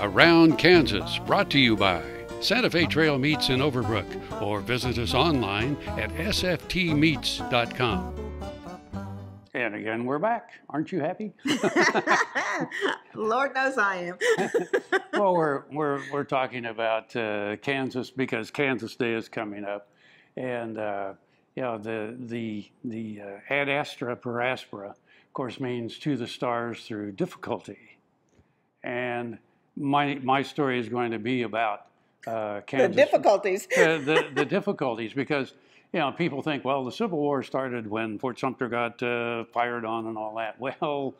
Around Kansas, brought to you by Santa Fe Trail Meats in Overbrook, or visit us online at sftmeats.com. And again, we're back. Aren't you happy? Lord knows I am. Well, we're talking about Kansas because Kansas Day is coming up, and you know the ad astra per aspera, of course, means to the stars through difficulty, and my story is going to be about Kansas. The difficulties. The difficulties, because you know, people think, well, the Civil War started when Fort Sumter got fired on and all that. Well,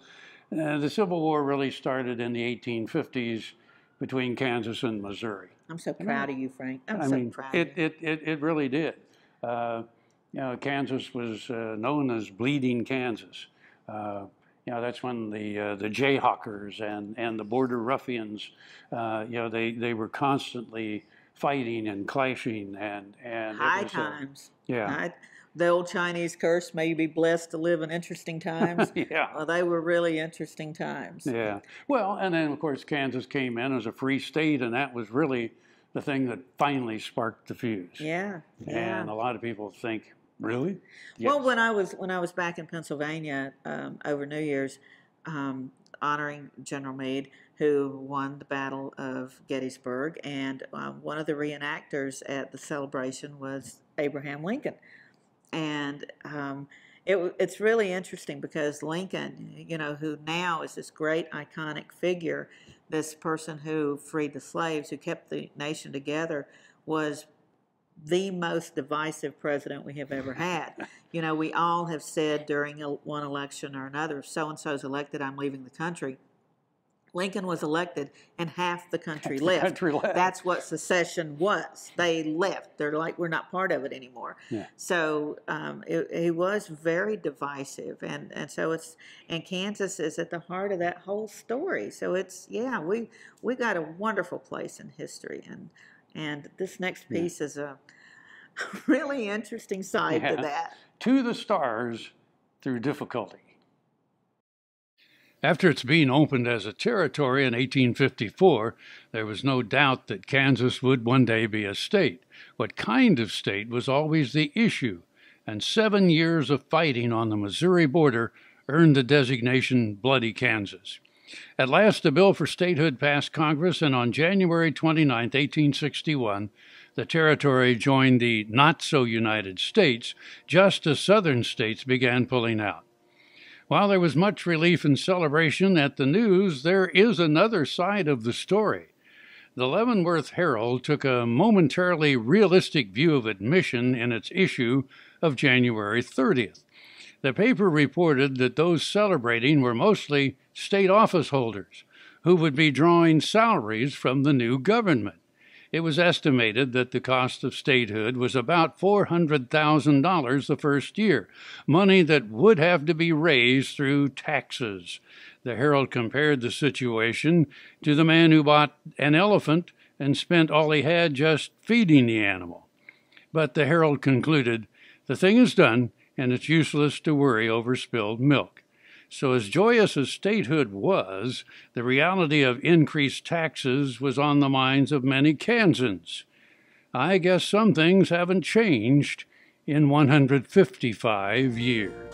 the Civil War really started in the 1850s between Kansas and Missouri. I'm so proud of you, Frank. I'm so proud of you. It really did. You know, Kansas was known as Bleeding Kansas. You know, that's when the Jayhawkers and the Border Ruffians, you know, they were constantly fighting and clashing and high times. Yeah. The old Chinese curse, may you be blessed to live in interesting times. Yeah. Well, they were really interesting times. Yeah. Well, and then, of course, Kansas came in as a free state, and that was really the thing that finally sparked the fuse. Yeah. Yeah. And a lot of people think, really? Well, Yes. when I was back in Pennsylvania over New Year's, honoring General Meade, who won the Battle of Gettysburg, and one of the reenactors at the celebration was Abraham Lincoln. And it's really interesting because Lincoln, you know, who now is this great iconic figure, this person who freed the slaves, who kept the nation together, was the most divisive president we have ever had. You know, we all have said during one election or another, if so-and-so's elected, I'm leaving the country. Lincoln was elected and half the country left. That's what secession was. They left. They're like, we're not part of it anymore. Yeah. So he was very divisive. And so and Kansas is at the heart of that whole story. So it's, yeah, we got a wonderful place in history. And this next piece is a really interesting side to that. To the stars through difficulty. After its being opened as a territory in 1854, there was no doubt that Kansas would one day be a state. What kind of state was always the issue, and 7 years of fighting on the Missouri border earned the designation Bloody Kansas. At last, a bill for statehood passed Congress, and on January 29, 1861, the territory joined the not-so-United States, just as southern states began pulling out. While there was much relief and celebration at the news, there is another side of the story. The Leavenworth Herald took a momentarily realistic view of admission in its issue of January 30th. The paper reported that those celebrating were mostly state office holders who would be drawing salaries from the new government. It was estimated that the cost of statehood was about $400,000 the first year, money that would have to be raised through taxes. The Herald compared the situation to the man who bought an elephant and spent all he had just feeding the animal. But the Herald concluded, the thing is done, and it's useless to worry over spilled milk. So as joyous as statehood was, the reality of increased taxes was on the minds of many Kansans. I guess some things haven't changed in 155 years.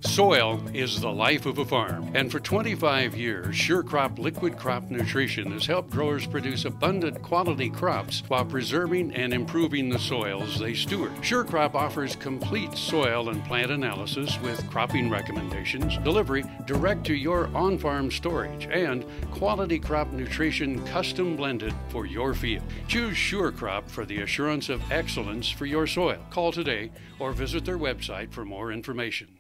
Soil is the life of a farm, and for 25 years, SureCrop Liquid Crop Nutrition has helped growers produce abundant quality crops while preserving and improving the soils they steward. SureCrop offers complete soil and plant analysis with cropping recommendations, delivery direct to your on-farm storage, and quality crop nutrition custom blended for your field. Choose SureCrop for the assurance of excellence for your soil. Call today or visit their website for more information.